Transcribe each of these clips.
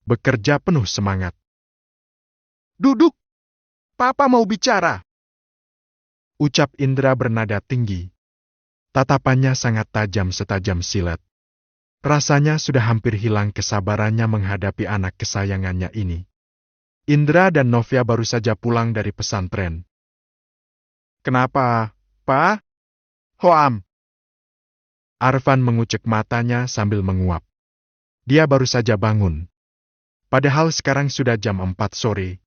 bekerja penuh semangat. "Duduk, Papa mau bicara," ucap Indra bernada tinggi. Tatapannya sangat tajam setajam silet. Rasanya sudah hampir hilang kesabarannya menghadapi anak kesayangannya ini. Indra dan Novia baru saja pulang dari pesantren. "Kenapa, Pa? Hoam?" Arfan mengucek matanya sambil menguap. Dia baru saja bangun. Padahal sekarang sudah jam 4 sore.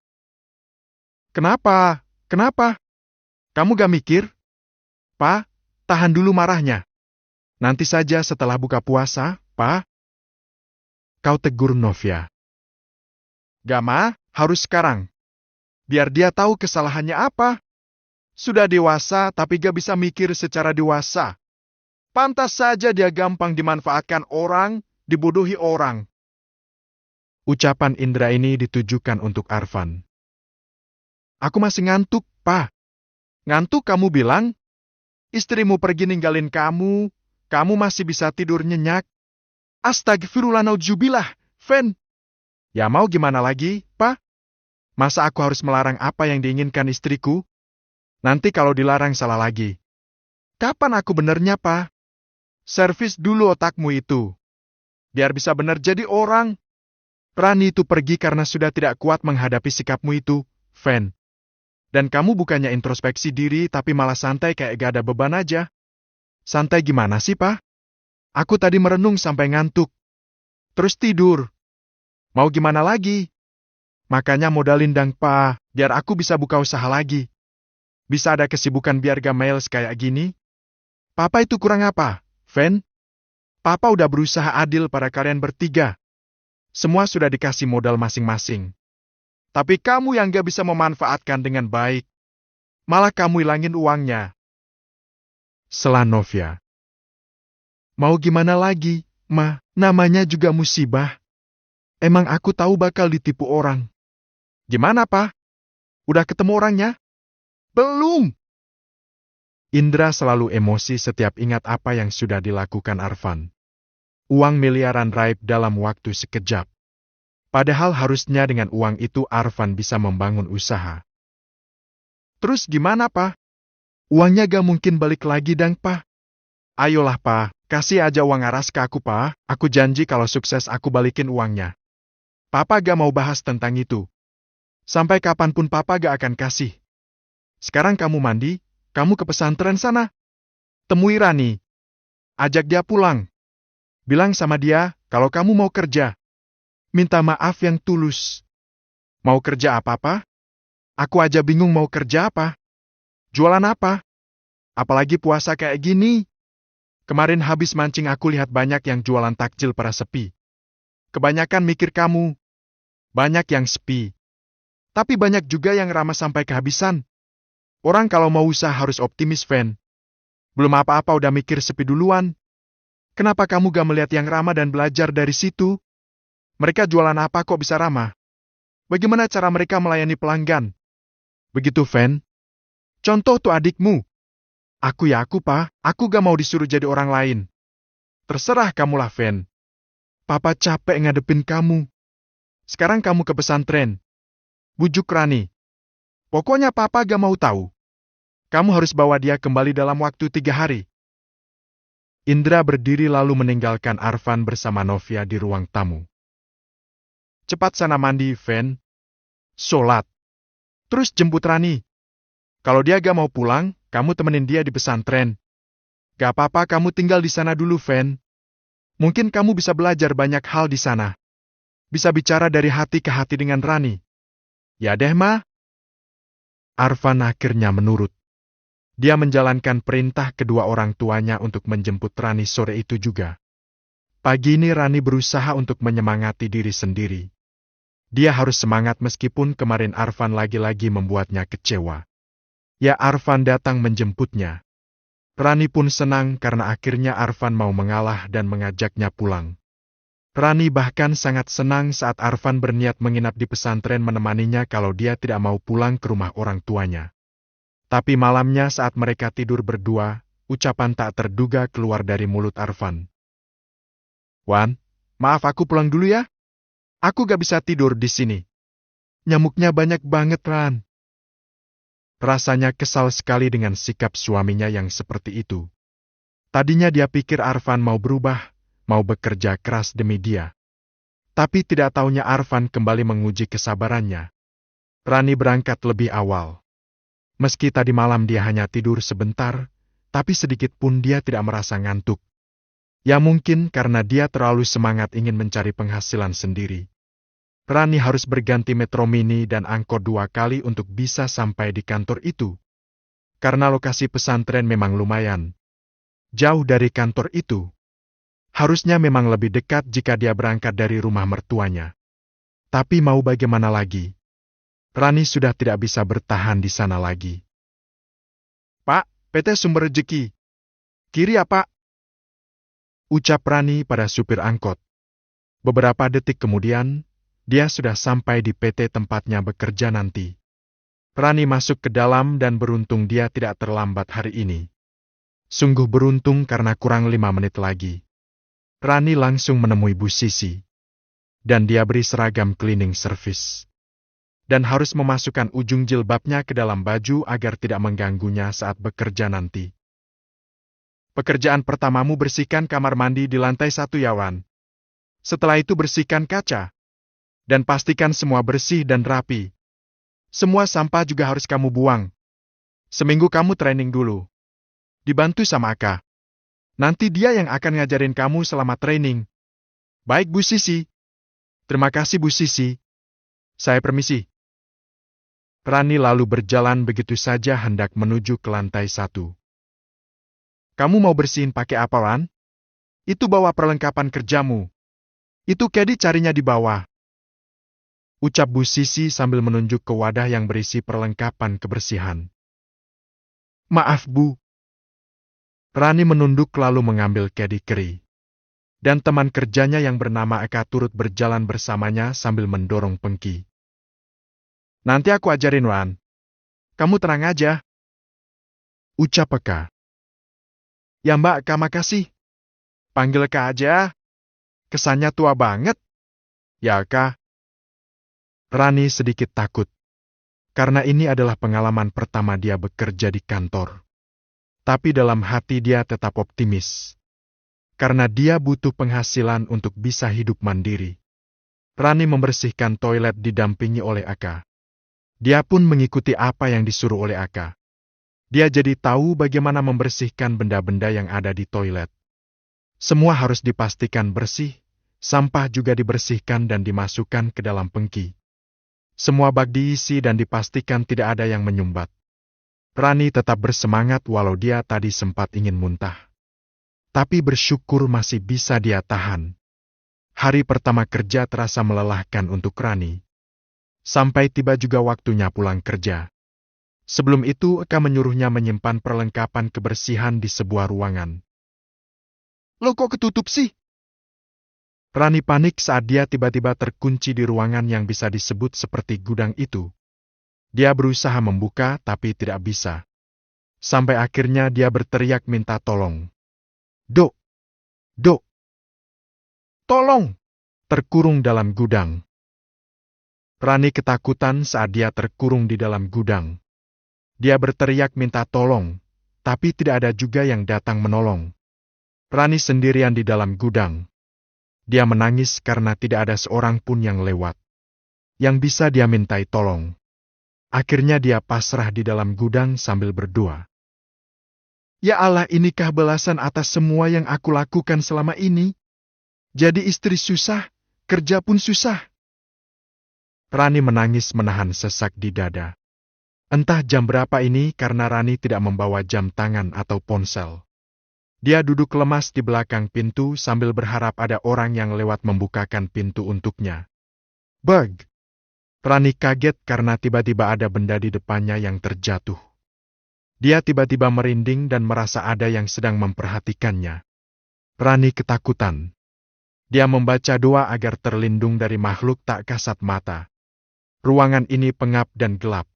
"Kenapa? Kenapa? Kamu gak mikir? Pa, tahan dulu marahnya. Nanti saja setelah buka puasa, Pa." Kau tegur Novia. "Gak, Ma, harus sekarang. Biar dia tahu kesalahannya apa. Sudah dewasa tapi gak bisa mikir secara dewasa. Pantas saja dia gampang dimanfaatkan orang, dibodohi orang." Ucapan Indra ini ditujukan untuk Arfan. "Aku masih ngantuk, Pa." "Ngantuk kamu bilang? Istrimu pergi ninggalin kamu, kamu masih bisa tidur nyenyak. Astagfirullah naudzubillah, Fen. Ya mau gimana lagi, Pa? Masa aku harus melarang apa yang diinginkan istriku? Nanti kalau dilarang salah lagi. Kapan aku benernya, Pa? Servis dulu otakmu itu. Biar bisa bener jadi orang." "Rani itu pergi karena sudah tidak kuat menghadapi sikapmu itu, Fen. Dan kamu bukannya introspeksi diri tapi malah santai kayak gak ada beban aja." "Santai gimana sih, Pa? Aku tadi merenung sampai ngantuk. Terus tidur. Mau gimana lagi? Makanya modalin dang, Pa, biar aku bisa buka usaha lagi. Bisa ada kesibukan biar gak males kayak gini. Papa itu kurang apa, Fen? Papa udah berusaha adil pada kalian bertiga. Semua sudah dikasih modal masing-masing. Tapi kamu yang gak bisa memanfaatkan dengan baik. Malah kamu hilangin uangnya." Sela Novia. "Mau gimana lagi, Ma? Namanya juga musibah. Emang aku tahu bakal ditipu orang." "Gimana, Pa? Udah ketemu orangnya?" "Belum." Indra selalu emosi setiap ingat apa yang sudah dilakukan Arfan. Uang miliaran raib dalam waktu sekejap. Padahal harusnya dengan uang itu Arfan bisa membangun usaha. "Terus gimana, Pa? Uangnya gak mungkin balik lagi dang, Pa. Ayolah, Pa, kasih aja uang aras ke aku, Pa. Aku janji kalau sukses aku balikin uangnya." "Papa gak mau bahas tentang itu. Sampai kapanpun Papa gak akan kasih. Sekarang kamu mandi, kamu ke pesantren sana. Temui Rani. Ajak dia pulang. Bilang sama dia kalau kamu mau kerja. Minta maaf yang tulus. Mau kerja apa-apa? Aku aja bingung mau kerja apa. Jualan apa? Apalagi puasa kayak gini. Kemarin habis mancing aku lihat banyak yang jualan takjil para sepi. Kebanyakan mikir kamu. Banyak yang sepi. Tapi banyak juga yang ramah sampai kehabisan. Orang kalau mau usaha harus optimis, Fen. Belum apa-apa udah mikir sepi duluan. Kenapa kamu gak melihat yang ramah dan belajar dari situ? Mereka jualan apa kok bisa ramah? Bagaimana cara mereka melayani pelanggan? Begitu, Fen. Contoh tuh adikmu. Aku ya aku, Pa. Aku gak mau disuruh jadi orang lain. Terserah kamulah, Fen. Papa capek ngadepin kamu. Sekarang kamu ke pesantren. Bujuk Rani. Pokoknya Papa gak mau tahu. Kamu harus bawa dia kembali dalam waktu 3 hari. Indra berdiri lalu meninggalkan Arfan bersama Novia di ruang tamu. "Cepat sana mandi, Fen. Sholat. Terus jemput Rani. Kalau dia gak mau pulang, kamu temenin dia di pesantren. Gak apa-apa kamu tinggal di sana dulu, Fen. Mungkin kamu bisa belajar banyak hal di sana. Bisa bicara dari hati ke hati dengan Rani. Ya deh, Ma." Arfan akhirnya menurut. Dia menjalankan perintah kedua orang tuanya untuk menjemput Rani sore itu juga. Pagi ini Rani berusaha untuk menyemangati diri sendiri. Dia harus semangat meskipun kemarin Arfan lagi-lagi membuatnya kecewa. Ya Arfan datang menjemputnya. Rani pun senang karena akhirnya Arfan mau mengalah dan mengajaknya pulang. Rani bahkan sangat senang saat Arfan berniat menginap di pesantren menemaninya kalau dia tidak mau pulang ke rumah orang tuanya. Tapi malamnya saat mereka tidur berdua, ucapan tak terduga keluar dari mulut Arfan. "Wan, maaf aku pulang dulu ya. Aku gak bisa tidur di sini. Nyamuknya banyak banget, Ran. Rasanya kesal sekali dengan sikap suaminya yang seperti itu. Tadinya dia pikir Arfan mau berubah, mau bekerja keras demi dia. Tapi tidak taunya Arfan kembali menguji kesabarannya. Rani berangkat lebih awal. Meski tadi malam dia hanya tidur sebentar, tapi sedikit pun dia tidak merasa ngantuk. Ya mungkin karena dia terlalu semangat ingin mencari penghasilan sendiri. Rani harus berganti metro mini dan angkot 2 kali untuk bisa sampai di kantor itu. Karena lokasi pesantren memang lumayan jauh dari kantor itu. Harusnya memang lebih dekat jika dia berangkat dari rumah mertuanya. Tapi mau bagaimana lagi? Rani sudah tidak bisa bertahan di sana lagi. Pak, PT Sumber Rejeki. Kiri ya, Pak? Ucap Rani pada supir angkot. Beberapa detik kemudian, dia sudah sampai di PT tempatnya bekerja nanti. Rani masuk ke dalam dan beruntung dia tidak terlambat hari ini. Sungguh beruntung karena kurang 5 menit lagi. Rani langsung menemui Bu Sisi. Dan dia beri seragam cleaning service. Dan harus memasukkan ujung jilbabnya ke dalam baju agar tidak mengganggunya saat bekerja nanti. Pekerjaan pertamamu bersihkan kamar mandi di lantai 1 ya, Wan. Setelah itu bersihkan kaca. Dan pastikan semua bersih dan rapi. Semua sampah juga harus kamu buang. Seminggu kamu training dulu. Dibantu sama Aka. Nanti dia yang akan ngajarin kamu selama training. Baik, Bu Sisi. Terima kasih, Bu Sisi. Saya permisi. Rani lalu berjalan begitu saja hendak menuju ke lantai 1. Kamu mau bersihin pakai apa, Wan? Itu bawa perlengkapan kerjamu. Itu Kedi carinya di bawah. Ucap Bu Sisi sambil menunjuk ke wadah yang berisi perlengkapan kebersihan. Maaf, Bu. Rani menunduk lalu mengambil kedi keri. Dan teman kerjanya yang bernama Eka turut berjalan bersamanya sambil mendorong pengki. Nanti aku ajarin, Wan. Kamu tenang aja. Ucap Eka. Ya Mbak Eka, makasih. Panggil Eka aja. Kesannya tua banget. Ya Eka. Rani sedikit takut. Karena ini adalah pengalaman pertama dia bekerja di kantor. Tapi dalam hati dia tetap optimis. Karena dia butuh penghasilan untuk bisa hidup mandiri. Rani membersihkan toilet didampingi oleh Aka. Dia pun mengikuti apa yang disuruh oleh Aka. Dia jadi tahu bagaimana membersihkan benda-benda yang ada di toilet. Semua harus dipastikan bersih, sampah juga dibersihkan dan dimasukkan ke dalam pengki. Semua bak diisi dan dipastikan tidak ada yang menyumbat. Rani tetap bersemangat walau dia tadi sempat ingin muntah. Tapi bersyukur masih bisa dia tahan. Hari pertama kerja terasa melelahkan untuk Rani. Sampai tiba juga waktunya pulang kerja. Sebelum itu Eka menyuruhnya menyimpan perlengkapan kebersihan di sebuah ruangan. Loh kok ketutup sih? Rani panik saat dia tiba-tiba terkunci di ruangan yang bisa disebut seperti gudang itu. Dia berusaha membuka tapi tidak bisa. Sampai akhirnya dia berteriak minta tolong. Dok! Dok! Tolong! Terkurung dalam gudang. Rani ketakutan saat dia terkurung di dalam gudang. Dia berteriak minta tolong, tapi tidak ada juga yang datang menolong. Rani sendirian di dalam gudang. Dia menangis karena tidak ada seorang pun yang lewat. Yang bisa dia mintai tolong. Akhirnya dia pasrah di dalam gudang sambil berdoa. Ya Allah, inikah balasan atas semua yang aku lakukan selama ini? Jadi istri susah, kerja pun susah. Rani menangis menahan sesak di dada. Entah jam berapa ini karena Rani tidak membawa jam tangan atau ponsel. Dia duduk lemas di belakang pintu sambil berharap ada orang yang lewat membukakan pintu untuknya. Bug! Rani kaget karena tiba-tiba ada benda di depannya yang terjatuh. Dia tiba-tiba merinding dan merasa ada yang sedang memperhatikannya. Rani ketakutan. Dia membaca doa agar terlindung dari makhluk tak kasat mata. Ruangan ini pengap dan gelap.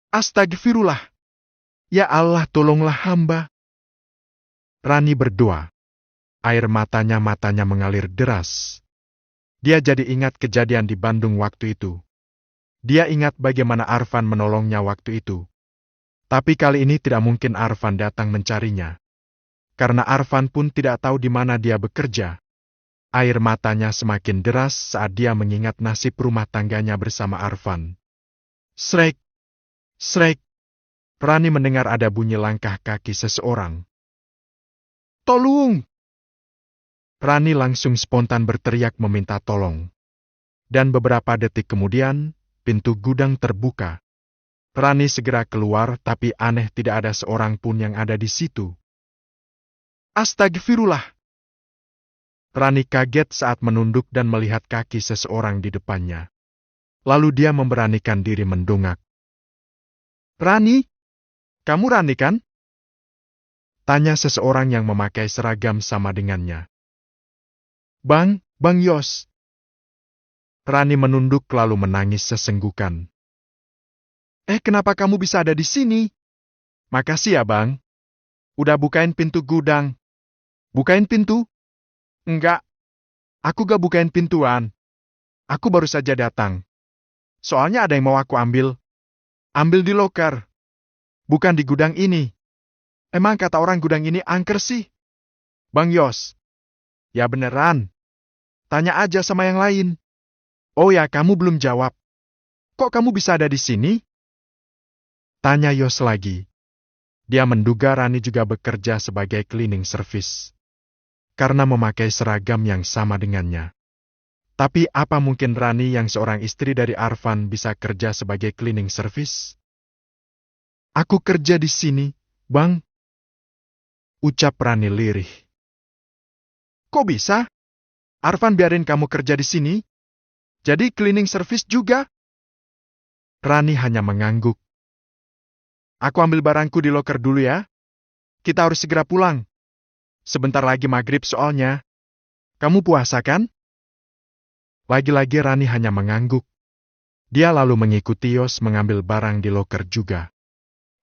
Astagfirullah! Ya Allah, tolonglah hamba! Rani berdoa. Air matanya mengalir deras. Dia jadi ingat kejadian di Bandung waktu itu. Dia ingat bagaimana Arfan menolongnya waktu itu. Tapi kali ini tidak mungkin Arfan datang mencarinya. Karena Arfan pun tidak tahu di mana dia bekerja. Air matanya semakin deras saat dia mengingat nasib rumah tangganya bersama Arfan. Srek! Srek! Rani mendengar ada bunyi langkah kaki seseorang. Tolong! Rani langsung spontan berteriak meminta tolong. Dan beberapa detik kemudian, pintu gudang terbuka. Rani segera keluar, tapi aneh tidak ada seorang pun yang ada di situ. Astagfirullah! Rani kaget saat menunduk dan melihat kaki seseorang di depannya. Lalu dia memberanikan diri mendongak. Rani? Kamu Rani kan? Tanya seseorang yang memakai seragam sama dengannya. Bang Yos. Rani menunduk lalu menangis sesenggukan. Kenapa kamu bisa ada di sini? Makasih ya, Bang. Udah bukain pintu gudang. Bukain pintu? Enggak. Aku gak bukain pintuan. Aku baru saja datang. Soalnya ada yang mau aku ambil. Ambil di loker. Bukan di gudang ini. Emang kata orang gudang ini angker sih? Bang Yos. Ya beneran. Tanya aja sama yang lain. Oh ya, kamu belum jawab. Kok kamu bisa ada di sini? Tanya Yos lagi. Dia menduga Rani juga bekerja sebagai cleaning service. Karena memakai seragam yang sama dengannya. Tapi apa mungkin Rani yang seorang istri dari Arfan bisa kerja sebagai cleaning service? Aku kerja di sini, Bang. Ucap Rani lirih. Kok bisa? Arfan biarin kamu kerja di sini? Jadi cleaning service juga? Rani hanya mengangguk. Aku ambil barangku di loker dulu ya. Kita harus segera pulang. Sebentar lagi maghrib soalnya. Kamu puasa kan? Lagi-lagi Rani hanya mengangguk. Dia lalu mengikuti Yos mengambil barang di loker juga.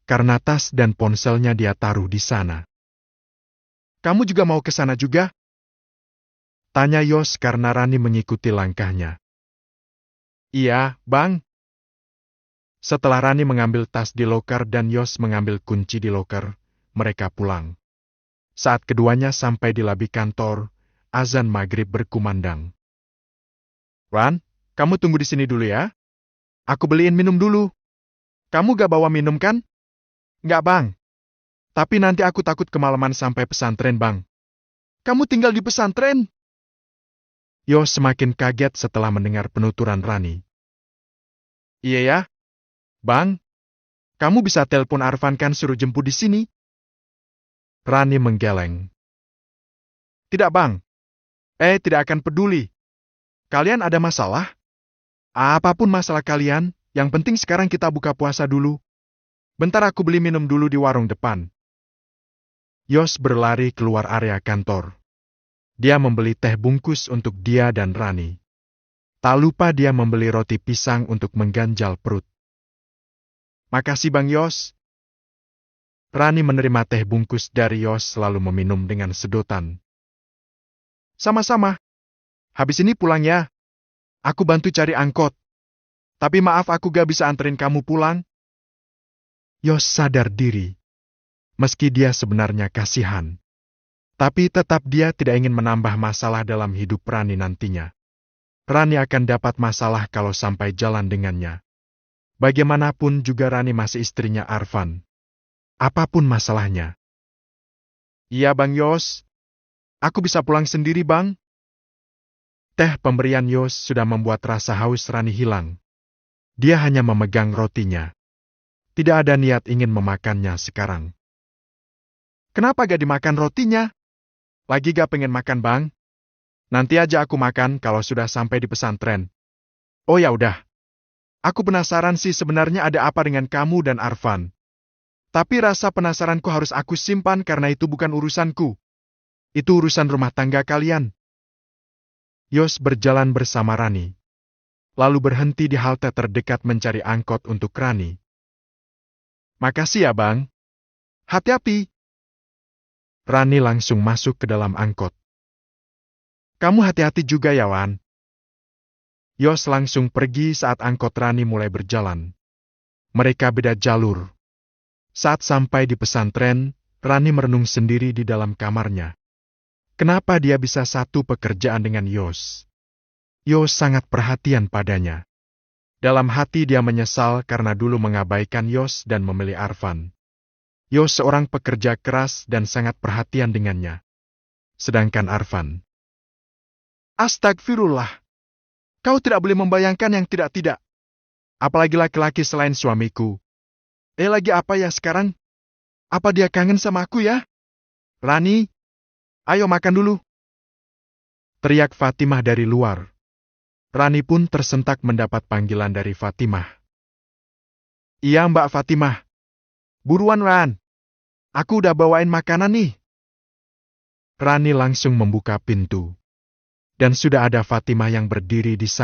Karena tas dan ponselnya dia taruh di sana. Kamu juga mau ke sana juga? Tanya Yos karena Rani mengikuti langkahnya. Iya, Bang. Setelah Rani mengambil tas di loker dan Yos mengambil kunci di loker, mereka pulang. Saat keduanya sampai di lobi kantor, azan maghrib berkumandang. Ran, kamu tunggu di sini dulu ya. Aku beliin minum dulu. Kamu gak bawa minum kan? Nggak, Bang. Tapi nanti aku takut kemalaman sampai pesantren, Bang. Kamu tinggal di pesantren? Yos semakin kaget setelah mendengar penuturan Rani. Iya ya, Bang. Kamu bisa telepon Arfan kan suruh jemput di sini? Rani menggeleng. Tidak, Bang. Tidak akan peduli. Kalian ada masalah? Apapun masalah kalian, yang penting sekarang kita buka puasa dulu. Bentar aku beli minum dulu di warung depan. Yos berlari keluar area kantor. Dia membeli teh bungkus untuk dia dan Rani. Tak lupa dia membeli roti pisang untuk mengganjal perut. Makasih Bang Yos. Rani menerima teh bungkus dari Yos lalu meminum dengan sedotan. Sama-sama. Habis ini pulang ya. Aku bantu cari angkot. Tapi maaf aku gak bisa anterin kamu pulang. Yos sadar diri. Meski dia sebenarnya kasihan. Tapi tetap dia tidak ingin menambah masalah dalam hidup Rani nantinya. Rani akan dapat masalah kalau sampai jalan dengannya. Bagaimanapun juga Rani masih istrinya Arfan. Apapun masalahnya. Iya Bang Yos. Aku bisa pulang sendiri Bang. Teh pemberian Yos sudah membuat rasa haus Rani hilang. Dia hanya memegang rotinya. Tidak ada niat ingin memakannya sekarang. Kenapa gak dimakan rotinya? Lagi gak pengen makan Bang? Nanti aja aku makan kalau sudah sampai di pesantren. Oh ya udah. Aku penasaran sih sebenarnya ada apa dengan kamu dan Arfan. Tapi rasa penasaranku harus aku simpan karena itu bukan urusanku. Itu urusan rumah tangga kalian. Yos berjalan bersama Rani. Lalu berhenti di halte terdekat mencari angkot untuk Rani. Makasih ya Bang. Hati-hati. Rani langsung masuk ke dalam angkot. Kamu hati-hati juga ya Wan. Yos langsung pergi saat angkot Rani mulai berjalan. Mereka beda jalur. Saat sampai di pesantren, Rani merenung sendiri di dalam kamarnya. Kenapa dia bisa satu pekerjaan dengan Yos? Yos sangat perhatian padanya. Dalam hati dia menyesal karena dulu mengabaikan Yos dan memilih Arfan. Yos seorang pekerja keras dan sangat perhatian dengannya. Sedangkan Arfan. Astagfirullah. Kau tidak boleh membayangkan yang tidak-tidak. Apalagi laki-laki selain suamiku. Lagi apa ya sekarang? Apa dia kangen sama aku ya? Rani, ayo makan dulu. Teriak Fatimah dari luar. Rani pun tersentak mendapat panggilan dari Fatimah. Iya Mbak Fatimah. Buruan Ran. Aku udah bawain makanan nih. Rani langsung membuka pintu. Dan sudah ada Fatimah yang berdiri di sana.